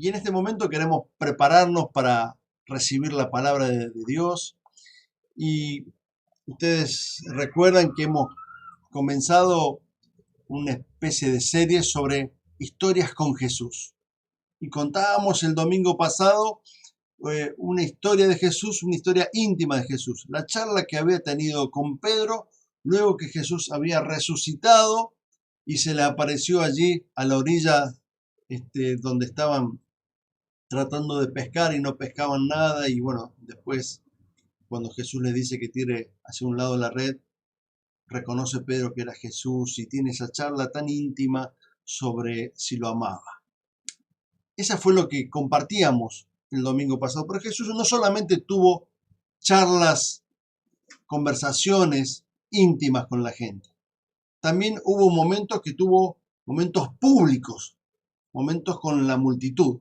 Y en este momento queremos prepararnos para recibir la palabra de Dios. Y ustedes recuerdan que hemos comenzado una especie de serie sobre historias con Jesús. Y contábamos el domingo pasado una historia de Jesús, una historia íntima de Jesús. La charla que había tenido con Pedro, luego que Jesús había resucitado y se le apareció allí a la orilla donde estaban tratando de pescar y no pescaban nada. Y bueno, después cuando Jesús les dice que tire hacia un lado la red, reconoce Pedro que era Jesús y tiene esa charla tan íntima sobre si lo amaba. Esa fue lo que compartíamos el domingo pasado. Pero Jesús no solamente tuvo charlas, conversaciones íntimas con la gente. También hubo momentos que tuvo momentos públicos, momentos con la multitud.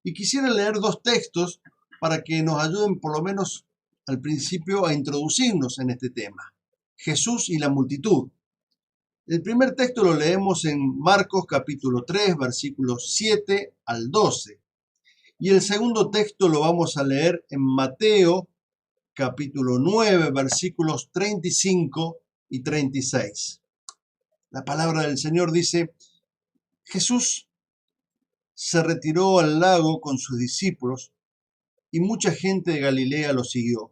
Y quisiera leer dos textos para que nos ayuden por lo menos al principio a introducirnos en este tema. Jesús y la multitud. El primer texto lo leemos en Marcos capítulo 3, versículos 7 al 12. Y el segundo texto lo vamos a leer en Mateo capítulo 9, versículos 35 y 36. La palabra del Señor dice: Jesús se retiró al lago con sus discípulos y mucha gente de Galilea lo siguió.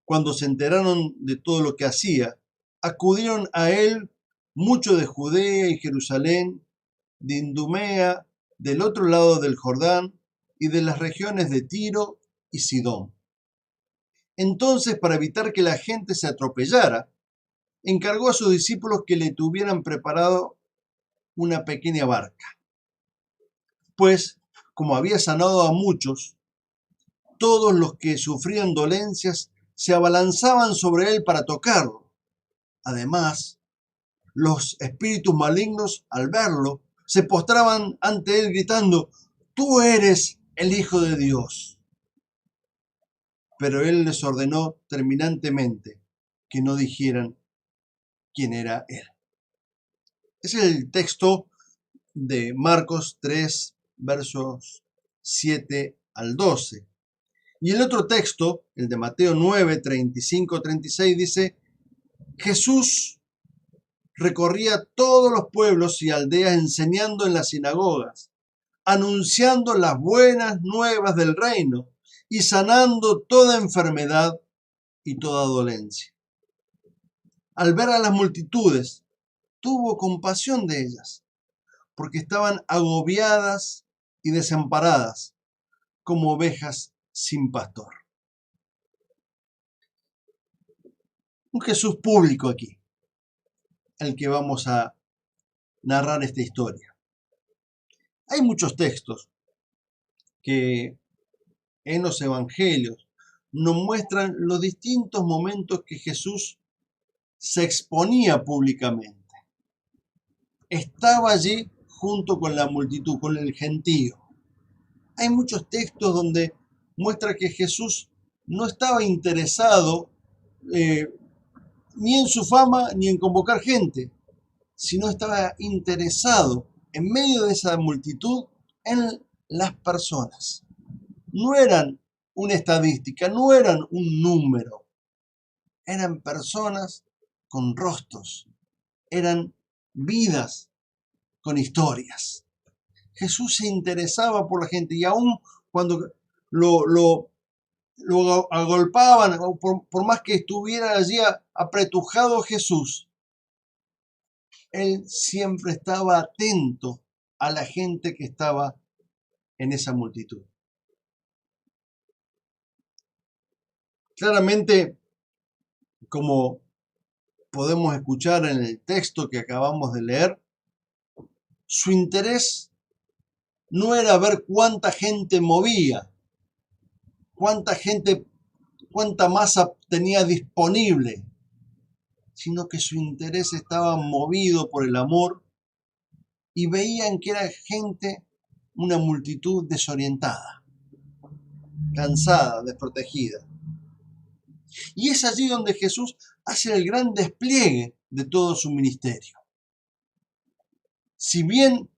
Cuando se enteraron de todo lo que hacía, acudieron a él muchos de Judea y Jerusalén, de Idumea, del otro lado del Jordán y de las regiones de Tiro y Sidón. Entonces, para evitar que la gente se atropellara, encargó a sus discípulos que le tuvieran preparado una pequeña barca. Pues, como había sanado a muchos, todos los que sufrían dolencias se abalanzaban sobre él para tocarlo. Además, los espíritus malignos, al verlo, se postraban ante él gritando: «Tú eres el Hijo de Dios». Pero él les ordenó terminantemente que no dijeran quién era él. Es el texto de Marcos 3, versos 7 al 12. Y el otro texto, el de Mateo 9, 35, 36, dice: Jesús recorría todos los pueblos y aldeas enseñando en las sinagogas, anunciando las buenas nuevas del reino y sanando toda enfermedad y toda dolencia. Al ver a las multitudes, tuvo compasión de ellas, porque estaban agobiadas y desamparadas, como ovejas sin pastor. Un Jesús público aquí, el que vamos a narrar esta historia. Hay muchos textos que en los evangelios nos muestran los distintos momentos que Jesús se exponía públicamente. Estaba allí junto con la multitud, con el gentío. Hay muchos textos donde muestra que Jesús no estaba interesado ni en su fama ni en convocar gente, sino estaba interesado en medio de esa multitud en las personas. No eran una estadística, no eran un número, eran personas con rostros, eran vidas con historias. Jesús se interesaba por la gente y aún cuando lo agolpaban, por más que estuviera allí apretujado Jesús, él siempre estaba atento a la gente que estaba en esa multitud. Claramente, como podemos escuchar en el texto que acabamos de leer, su interés no era ver cuánta gente movía, cuánta masa tenía disponible, sino que su interés estaba movido por el amor y veían que era gente, una multitud desorientada, cansada, desprotegida. Y es allí donde Jesús hace el gran despliegue de todo su ministerio. Si bien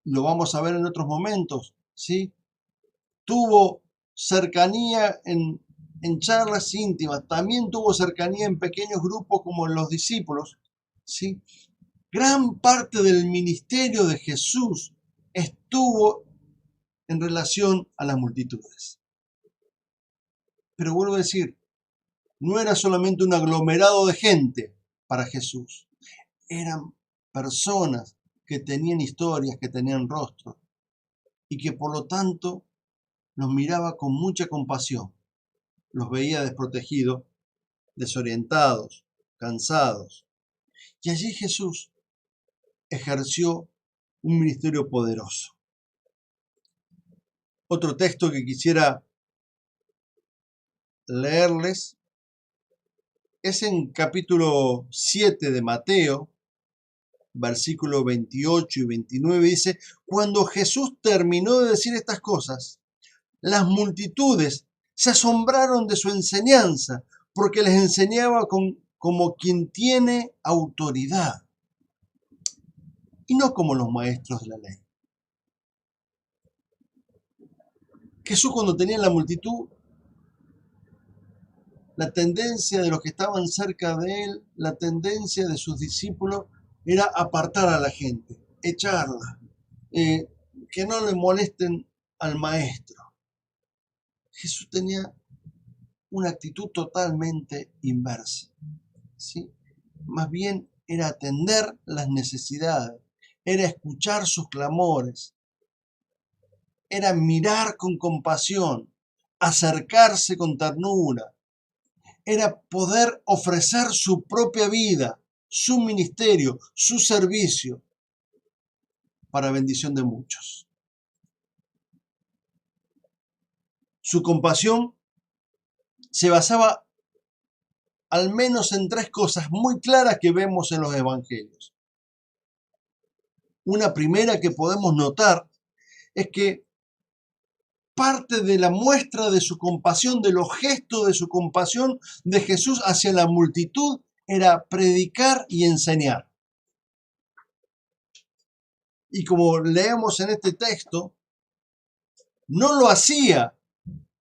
lo vamos a ver en otros momentos, ¿sí? Tuvo cercanía en charlas íntimas, también tuvo cercanía en pequeños grupos como en los discípulos, ¿sí? Gran parte del ministerio de Jesús estuvo en relación a las multitudes. Pero vuelvo a decir, no era solamente un aglomerado de gente para Jesús, eran personas que tenían historias, que tenían rostros y que por lo tanto los miraba con mucha compasión, los veía desprotegidos, desorientados, cansados. Y allí Jesús ejerció un ministerio poderoso. Otro texto que quisiera leerles es en capítulo 7 de Mateo, versículos 28 y 29, dice: cuando Jesús terminó de decir estas cosas, las multitudes se asombraron de su enseñanza, porque les enseñaba como quien tiene autoridad, y no como los maestros de la ley. Jesús, cuando tenía la multitud, la tendencia de los que estaban cerca de él, la tendencia de sus discípulos era apartar a la gente, echarla, que no le molesten al maestro. Jesús tenía una actitud totalmente inversa, ¿sí? Más bien era atender las necesidades, era escuchar sus clamores, era mirar con compasión, acercarse con ternura, era poder ofrecer su propia vida, su ministerio, su servicio para bendición de muchos. Su compasión se basaba al menos en tres cosas muy claras que vemos en los evangelios. Una primera que podemos notar es que parte de la muestra de su compasión, de los gestos de su compasión de Jesús hacia la multitud, era predicar y enseñar. Y como leemos en este texto, no lo hacía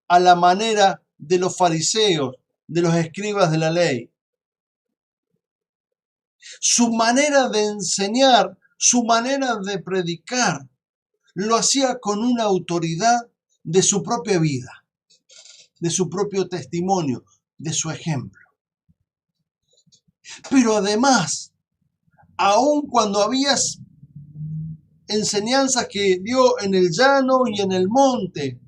a la manera de los fariseos, de los escribas de la ley. Su manera de enseñar, su manera de predicar, lo hacía con una autoridad de su propia vida, de su propio testimonio, de su ejemplo. Pero además, aun cuando había enseñanzas que dio en el llano y en el monte,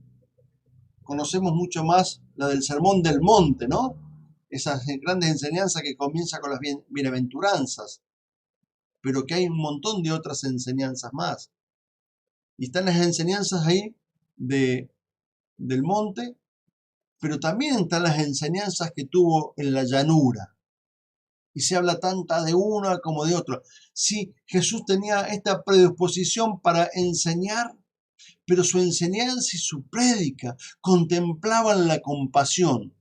conocemos mucho más la del Sermón del Monte, ¿no? Esas grandes enseñanzas que comienza con las bienaventuranzas, pero que hay un montón de otras enseñanzas más. Y están las enseñanzas ahí del monte, pero también están las enseñanzas que tuvo en la llanura. Y se habla tanta de una como de otra. Sí, Jesús tenía esta predisposición para enseñar, pero su enseñanza y su prédica contemplaban la compasión.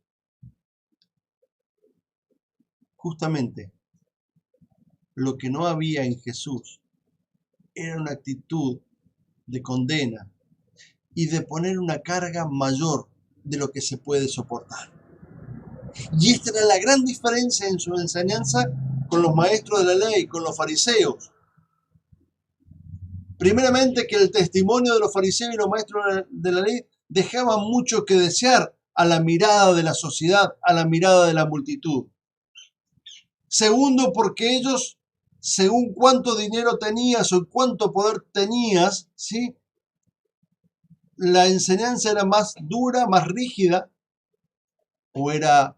Justamente, lo que no había en Jesús era una actitud de condena y de poner una carga mayor de lo que se puede soportar. Y esta era la gran diferencia en su enseñanza con los maestros de la ley, con los fariseos. Primeramente, que el testimonio de los fariseos y los maestros de la ley dejaba mucho que desear a la mirada de la sociedad, a la mirada de la multitud. Segundo, porque ellos, según cuánto dinero tenías o cuánto poder tenías, ¿sí?, la enseñanza era más dura, más rígida, o era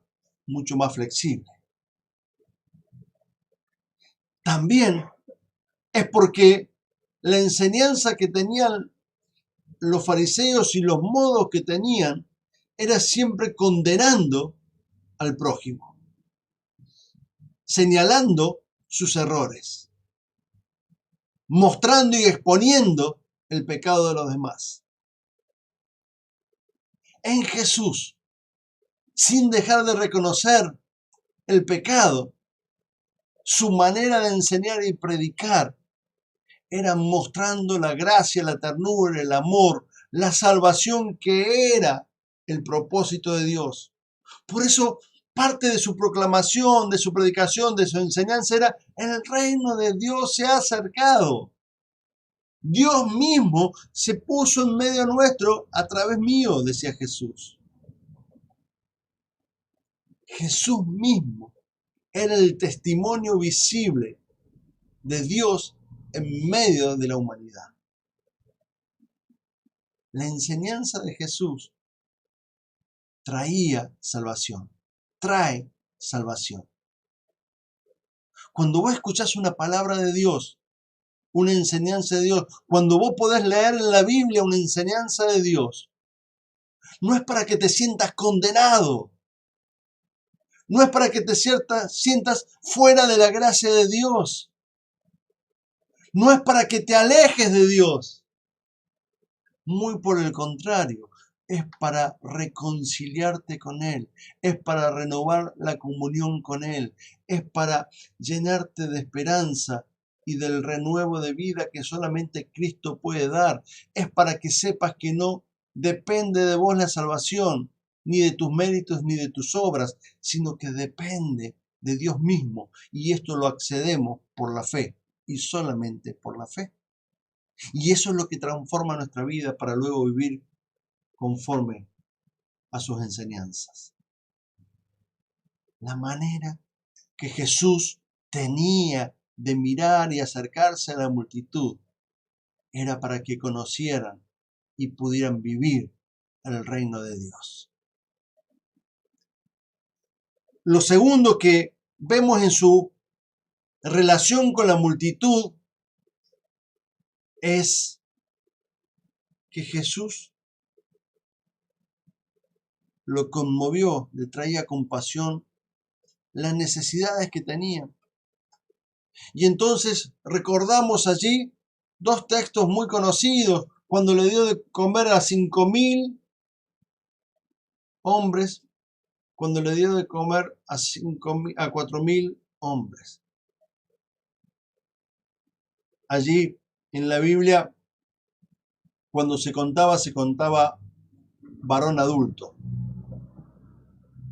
mucho más flexible. También es porque la enseñanza que tenían los fariseos y los modos que tenían era siempre condenando al prójimo, señalando sus errores, mostrando y exponiendo el pecado de los demás. En Jesús, sin dejar de reconocer el pecado, su manera de enseñar y predicar era mostrando la gracia, la ternura, el amor, la salvación que era el propósito de Dios. Por eso parte de su proclamación, de su predicación, de su enseñanza era: el reino de Dios se ha acercado. Dios mismo se puso en medio nuestro a través mío, decía Jesús. Jesús mismo era el testimonio visible de Dios en medio de la humanidad. La enseñanza de Jesús traía salvación, trae salvación. Cuando vos escuchás una palabra de Dios, una enseñanza de Dios, cuando vos podés leer en la Biblia una enseñanza de Dios, no es para que te sientas condenado, no es para que te sientas fuera de la gracia de Dios, no es para que te alejes de Dios. Muy por el contrario, es para reconciliarte con Él, es para renovar la comunión con Él, es para llenarte de esperanza y del renuevo de vida que solamente Cristo puede dar. Es para que sepas que no depende de vos la salvación, ni de tus méritos, ni de tus obras, sino que depende de Dios mismo. Y esto lo accedemos por la fe, y solamente por la fe. Y eso es lo que transforma nuestra vida para luego vivir conforme a sus enseñanzas. La manera que Jesús tenía de mirar y acercarse a la multitud era para que conocieran y pudieran vivir el reino de Dios. Lo segundo que vemos en su relación con la multitud es que Jesús lo conmovió, le traía compasión las necesidades que tenían. Y entonces recordamos allí dos textos muy conocidos, cuando le dio de comer a 5.000 hombres, cuando le dio de comer a 4.000 hombres. Allí en la Biblia, cuando se contaba varón adulto.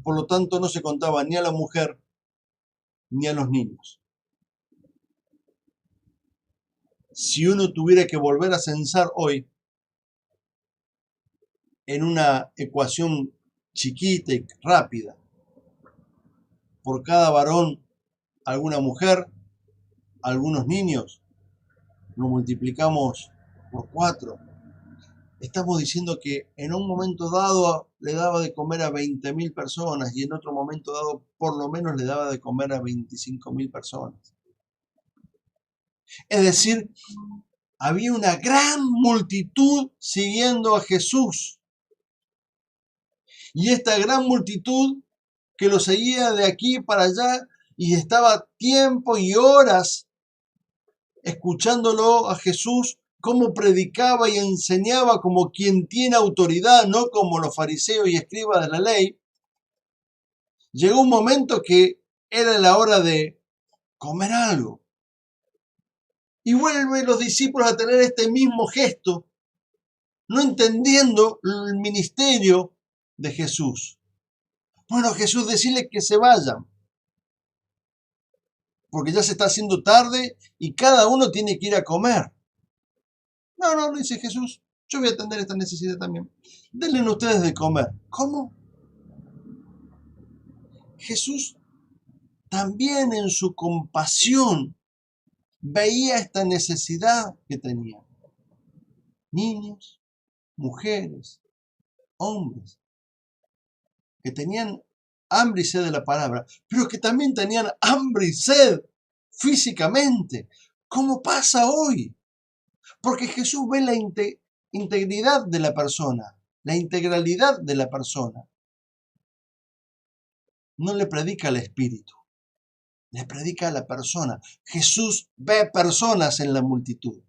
Por lo tanto, no se contaba ni a la mujer ni a los niños. Si uno tuviera que volver a censar hoy, en una ecuación chiquita y rápida, por cada varón, alguna mujer, algunos niños, lo multiplicamos por 4. Estamos diciendo que en un momento dado le daba de comer a 20.000 personas y en otro momento dado por lo menos le daba de comer a 25.000 personas. Es decir, había una gran multitud siguiendo a Jesús. Y esta gran multitud que lo seguía de aquí para allá y estaba tiempo y horas escuchándolo a Jesús, cómo predicaba y enseñaba como quien tiene autoridad, no como los fariseos y escribas de la ley. Llegó un momento que era la hora de comer algo. Y vuelven los discípulos a tener este mismo gesto, no entendiendo el ministerio de Jesús. Bueno, Jesús, decirle que se vayan, porque ya se está haciendo tarde y cada uno tiene que ir a comer. No, dice Jesús, yo voy a atender esta necesidad también. Denle ustedes de comer. ¿Cómo? Jesús también en su compasión veía esta necesidad que tenían. Niños, mujeres, hombres, que tenían hambre y sed de la palabra, pero que también tenían hambre y sed físicamente. ¿Cómo pasa hoy? Porque Jesús ve la integridad de la persona, la integralidad de la persona. No le predica al espíritu, le predica a la persona. Jesús ve personas en la multitud,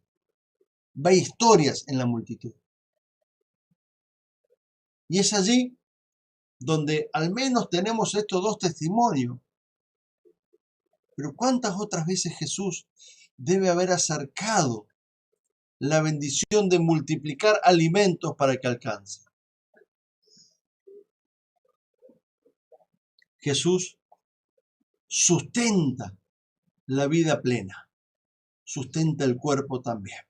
ve historias en la multitud. Y es allí donde al menos tenemos estos dos testimonios. Pero ¿cuántas otras veces Jesús debe haber acercado la bendición de multiplicar alimentos para que alcance. Jesús sustenta la vida plena, sustenta el cuerpo también,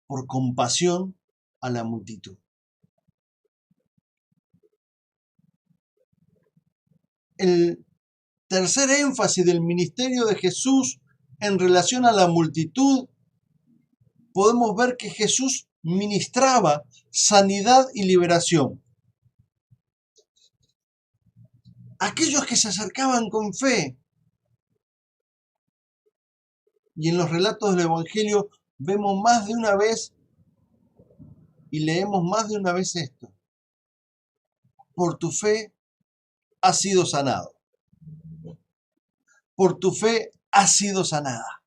por compasión a la multitud. El tercer énfasis del ministerio de Jesús en relación a la multitud, podemos ver que Jesús ministraba sanidad y liberación. Aquellos que se acercaban con fe. Y en los relatos del Evangelio vemos más de una vez y leemos más de una vez esto. Por tu fe has sido sanado. Por tu fe has sido sanada.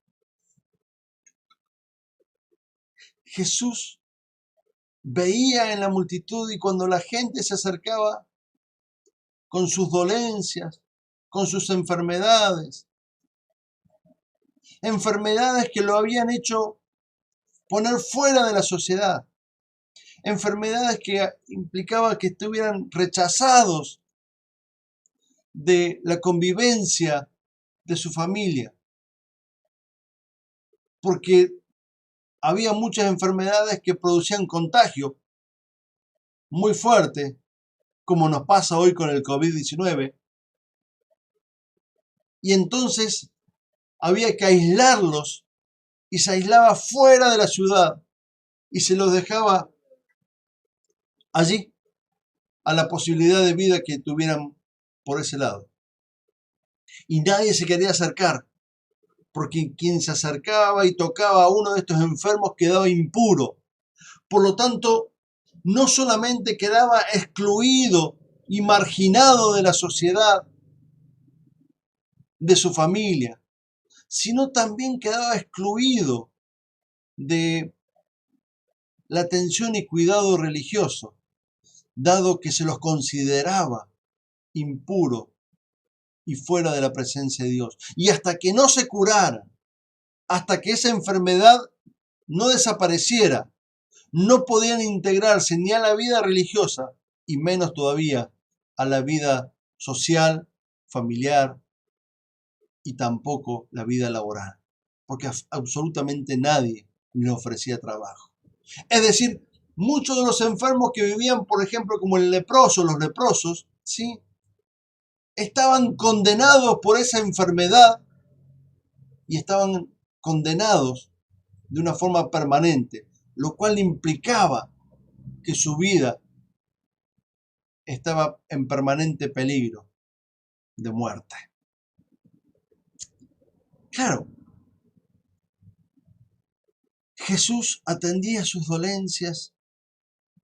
Jesús veía en la multitud y cuando la gente se acercaba con sus dolencias, con sus enfermedades que lo habían hecho poner fuera de la sociedad, enfermedades que implicaban que estuvieran rechazados de la convivencia de su familia, porque había muchas enfermedades que producían contagio muy fuerte, como nos pasa hoy con el COVID-19, y entonces había que aislarlos y se aislaba fuera de la ciudad y se los dejaba allí a la posibilidad de vida que tuvieran por ese lado. Y nadie se quería acercar, porque quien se acercaba y tocaba a uno de estos enfermos quedaba impuro. Por lo tanto, no solamente quedaba excluido y marginado de la sociedad, de su familia, sino también quedaba excluido de la atención y cuidado religioso, dado que se los consideraba impuros y fuera de la presencia de Dios. Y hasta que no se curaran, hasta que esa enfermedad no desapareciera, no podían integrarse ni a la vida religiosa y menos todavía a la vida social, familiar y tampoco la vida laboral, porque absolutamente nadie le ofrecía trabajo. Es decir, muchos de los enfermos que vivían, por ejemplo, como el leproso, los leprosos, ¿sí?, estaban condenados por esa enfermedad y estaban condenados de una forma permanente, lo cual implicaba que su vida estaba en permanente peligro de muerte. Claro, Jesús atendía sus dolencias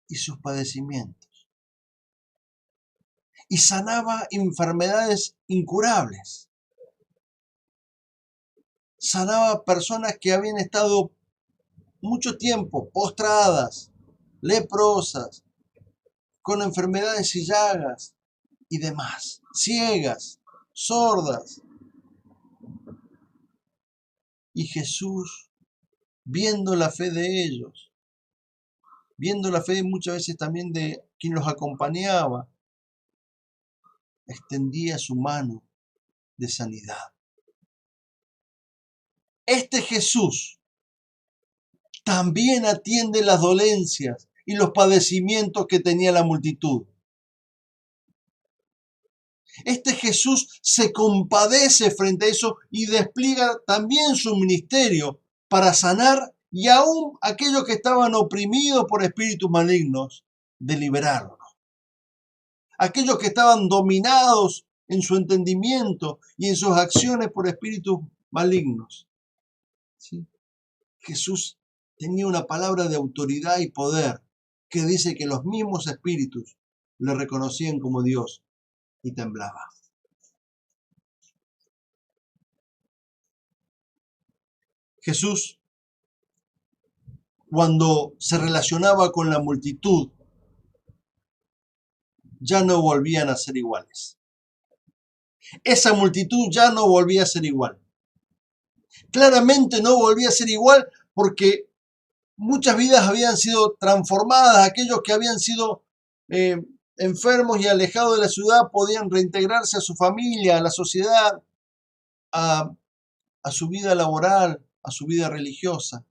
y sus padecimientos y sanaba enfermedades incurables. Sanaba personas que habían estado mucho tiempo postradas, leprosas, con enfermedades y llagas y demás, ciegas, sordas. Y Jesús, viendo la fe de ellos, viendo la fe muchas veces también de quien los acompañaba, extendía su mano de sanidad. Este Jesús también atiende las dolencias y los padecimientos que tenía la multitud. Este Jesús se compadece frente a eso y despliega también su ministerio para sanar y aún aquellos que estaban oprimidos por espíritus malignos, de liberarlos. Aquellos que estaban dominados en su entendimiento y en sus acciones por espíritus malignos. ¿Sí? Jesús tenía una palabra de autoridad y poder que dice que los mismos espíritus le reconocían como Dios y temblaba. Jesús, cuando se relacionaba con la multitud, ya no volvían a ser iguales. Esa multitud ya no volvía a ser igual. Claramente no volvía a ser igual porque muchas vidas habían sido transformadas, aquellos que habían sido enfermos y alejados de la ciudad podían reintegrarse a su familia, a la sociedad, a, a su vida laboral, a su vida religiosa.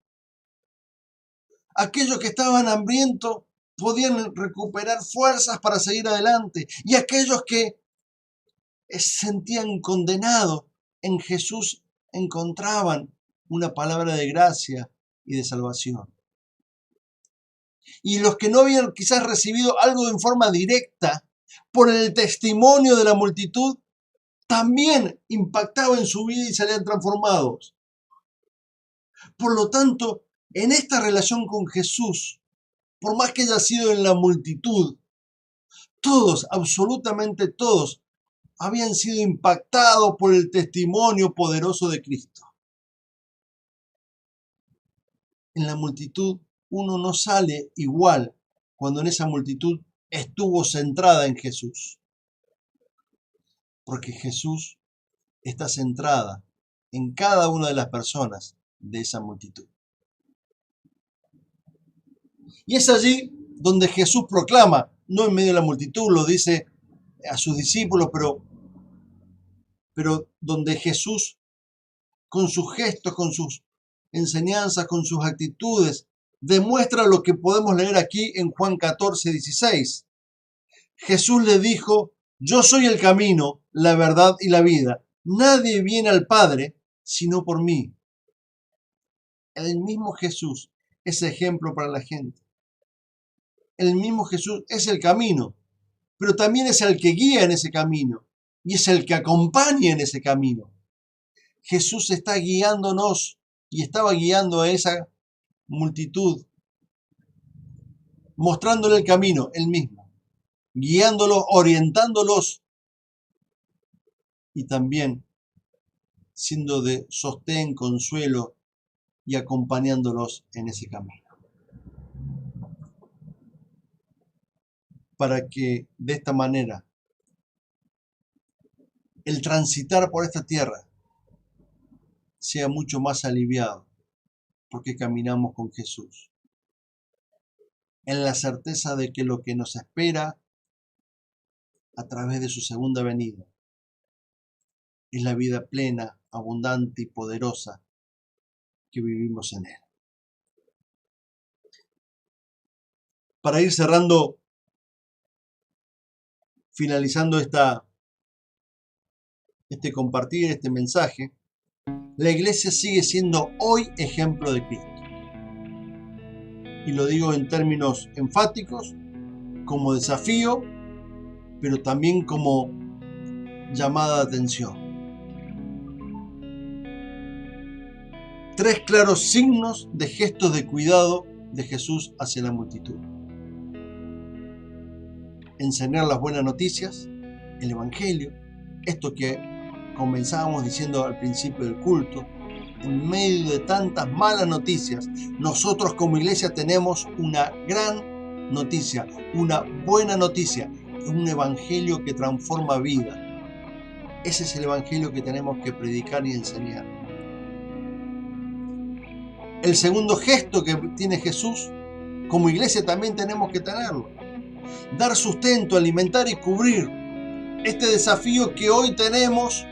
Aquellos que estaban hambrientos podían recuperar fuerzas para seguir adelante, y aquellos que se sentían condenados en Jesús encontraban una palabra de gracia y de salvación. Y los que no habían quizás recibido algo en forma directa por el testimonio de la multitud, también impactaba en su vida y salían transformados. Por lo tanto, en esta relación con Jesús, por más que haya sido en la multitud, todos, absolutamente todos, habían sido impactados por el testimonio poderoso de Cristo. En la multitud uno no sale igual cuando en esa multitud estuvo centrada en Jesús. Porque Jesús está centrada en cada una de las personas de esa multitud. Y es allí donde Jesús proclama, no en medio de la multitud, lo dice a sus discípulos, pero donde Jesús, con sus gestos, con sus enseñanzas, con sus actitudes, demuestra lo que podemos leer aquí en Juan 14:16. Jesús le dijo: yo soy el camino, la verdad y la vida. Nadie viene al Padre sino por mí. El mismo Jesús es ejemplo para la gente. El mismo Jesús es el camino, pero también es el que guía en ese camino y es el que acompaña en ese camino. Jesús está guiándonos y estaba guiando a esa multitud, mostrándole el camino, él mismo, guiándolos, orientándolos y también siendo de sostén, consuelo y acompañándolos en ese camino. Para que de esta manera el transitar por esta tierra sea mucho más aliviado, porque caminamos con Jesús, en la certeza de que lo que nos espera a través de su segunda venida es la vida plena, abundante y poderosa que vivimos en Él. Para ir cerrando, finalizando este compartir, este mensaje, la iglesia sigue siendo hoy ejemplo de Cristo. Y lo digo en términos enfáticos, como desafío, pero también como llamada de atención. 3 claros signos de gestos de cuidado de Jesús hacia la multitud. Enseñar las buenas noticias, el Evangelio, esto que comenzábamos diciendo al principio del culto. En medio de tantas malas noticias, nosotros como iglesia tenemos una gran noticia, una buena noticia, un evangelio que transforma vida. Ese es el evangelio que tenemos que predicar y enseñar. El segundo gesto que tiene Jesús, como iglesia también tenemos que tenerlo. Dar sustento, alimentar y cubrir. Este desafío que hoy tenemos,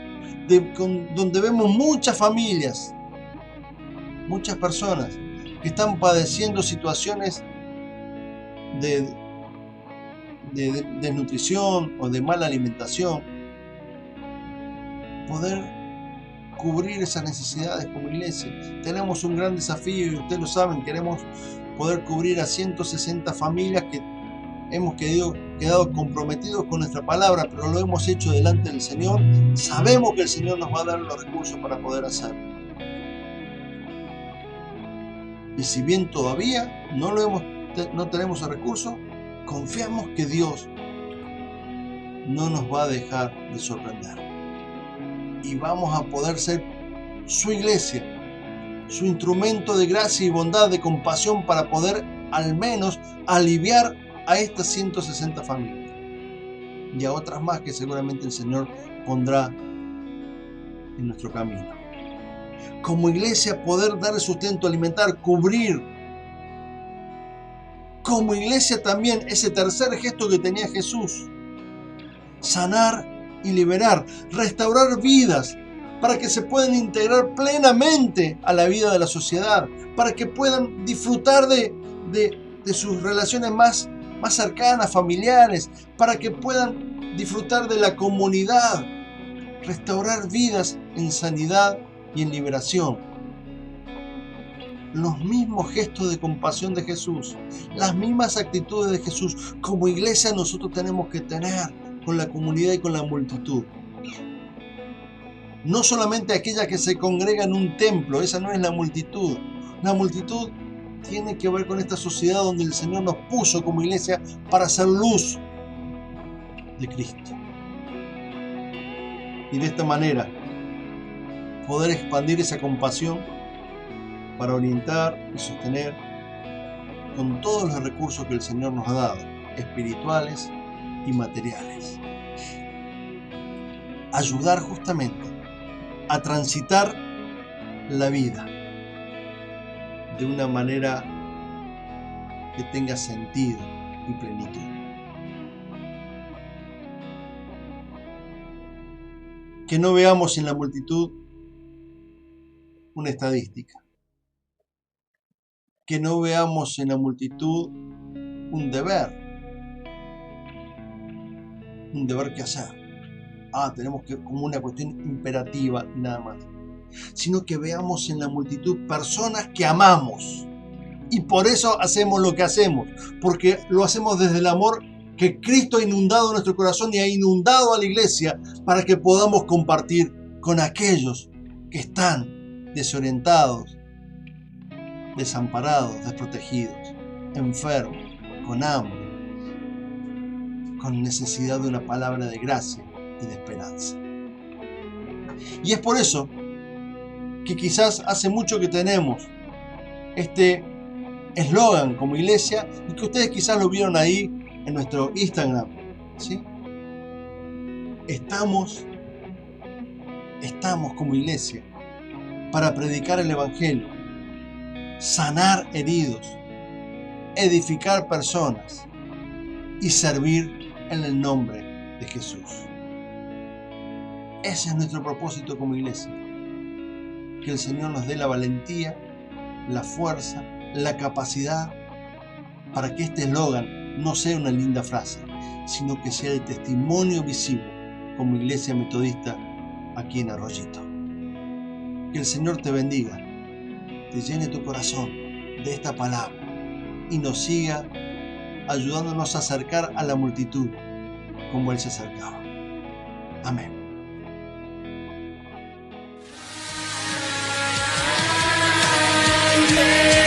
donde vemos muchas familias, muchas personas que están padeciendo situaciones de desnutrición o de mala alimentación, poder cubrir esas necesidades como iglesia. Tenemos un gran desafío y ustedes lo saben, queremos poder cubrir a 160 familias que hemos quedado comprometidos con nuestra palabra, pero lo hemos hecho delante del Señor. Sabemos que el Señor nos va a dar los recursos para poder hacerlo. Y si bien todavía no tenemos el recurso, confiamos que Dios no nos va a dejar de sorprender. Y vamos a poder ser su iglesia, su instrumento de gracia y bondad, de compasión, para poder al menos aliviar a estas 160 familias y a otras más que seguramente el Señor pondrá en nuestro camino. Como iglesia poder dar el sustento, alimentar, cubrir. Como iglesia también ese tercer gesto que tenía Jesús. Sanar y liberar, restaurar vidas para que se puedan integrar plenamente a la vida de la sociedad, para que puedan disfrutar de sus relaciones más cercanas, familiares, para que puedan disfrutar de la comunidad, restaurar vidas en sanidad y en liberación. Los mismos gestos de compasión de Jesús, las mismas actitudes de Jesús, como iglesia nosotros tenemos que tener con la comunidad y con la multitud. No solamente aquella que se congrega en un templo, esa no es la multitud. La multitud tiene que ver con esta sociedad donde el Señor nos puso como iglesia para hacer luz de Cristo. Y de esta manera poder expandir esa compasión para orientar y sostener con todos los recursos que el Señor nos ha dado, espirituales y materiales. Ayudar justamente a transitar la vida de una manera que tenga sentido y plenitud. Que no veamos en la multitud una estadística. Que no veamos en la multitud un deber que hacer. Tenemos que, como una cuestión imperativa y nada más. Sino que veamos en la multitud personas que amamos. Y por eso hacemos lo que hacemos. Porque lo hacemos desde el amor que Cristo ha inundado nuestro corazón y ha inundado a la iglesia para que podamos compartir con aquellos que están desorientados, desamparados, desprotegidos, enfermos, con hambre, con necesidad de una palabra de gracia y de esperanza. Y es por eso que quizás hace mucho que tenemos este eslogan como iglesia y que ustedes quizás lo vieron ahí en nuestro Instagram, ¿sí? Estamos como iglesia para predicar el Evangelio, sanar heridos, edificar personas y servir en el nombre de Jesús. Ese es nuestro propósito como iglesia. Que el Señor nos dé la valentía, la fuerza, la capacidad para que este eslogan no sea una linda frase, sino que sea el testimonio visible como iglesia metodista aquí en Arroyito. Que el Señor te bendiga, te llene tu corazón de esta palabra y nos siga ayudándonos a acercar a la multitud como Él se acercaba. Amén. Yeah.